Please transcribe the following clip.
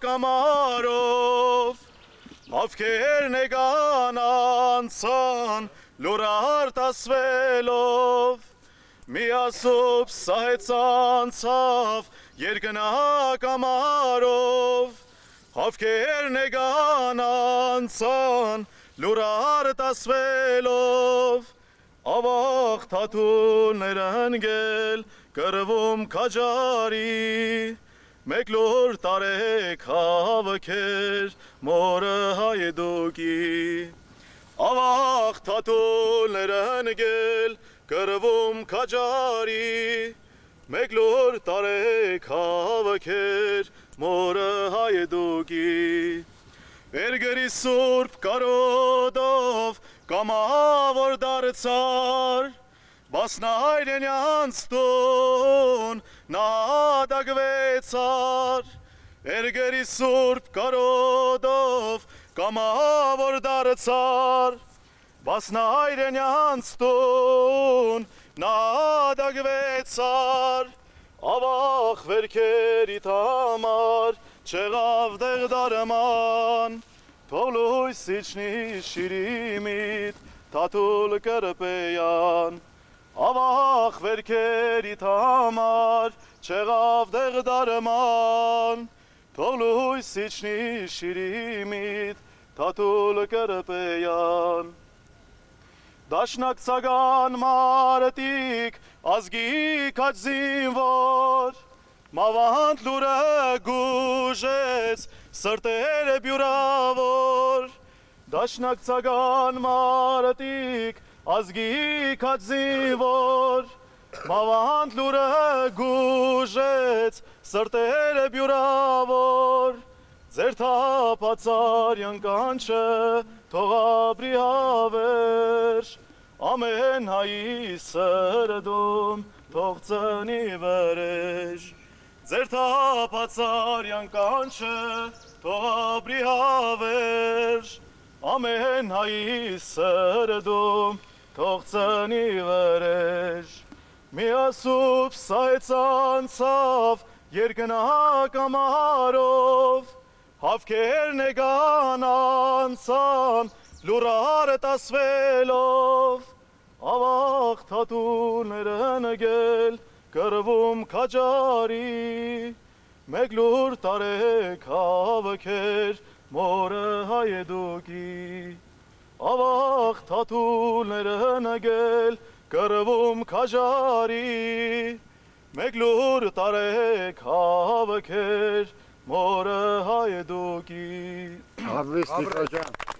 կամարով, Հավքերն եկան անցան, լուրար տասվելով, Միասուպ սահեց անցավ, երկնա կամարով, Հավքերն եկան անցան, լուրար տասվելով, Ավաղ թաթուլներ ընգել, կրվում քաջարի, Մեկ լուր տարեք հավքեր, մորը հայդուկի, Ավաղ թաթուլներ ընգել, կրվում քաջարի, Մեկ լուր տարեք հավքեր, մորը հայդուկի, Երգերի սուրբ կարոդով, կամավոր դարձար, Բասնայրենյանց տուն նադագվեցար, Երգերի սուրբ կարոդով, կամավոր դարձար, Բասնայրենյանց տուն նադագվեցար, Ավաղ վերքերիդ համար, չեղավ դեղ դարման, Թող լույս իջնի շիրիմիդ, թաթուլ կրպեյան, Ավաղ վերքերիդ համար, չեղավ դեղ դարման, Թող լույս իջնի շիրիմիդ, թաթուլ կրպեյան, Դաշնակցական մարդիկ, ազգի քաջ զինվոր, Մավանդ լուրը գուժեց, սրտերը բյուրավոր, Դաշնակցական մարդիկ, ազգի քաջ զինվոր, Մավանդ լուրը գուժեց, սրտերը բյուրավոր, Ձեր թափածարյան կանչը, թող ապրի հավերժ, Ամեն հայի սրդում, թող ծնի վրեժ, Ձեր թափածարյան կանչը, թող ապրի հավերժ, Ամեն հայի սրդում, թող ծնի վրեժ, Միասուպ սահեց անցավ, երկնա կամարով, Հավքերն եկան անցան, լուրարը տասվելով, Ավաղ թաթուլներ ընգել, կրվում քաջարի, Մեկ լուր տարեք հավքեր, մորը հայդուկի, Ավաղ թաթուլներ ընգել, կրվում քաջարի, Մեկ լուր տարեք հավքեր, մորը հայդուկի, Արվեստի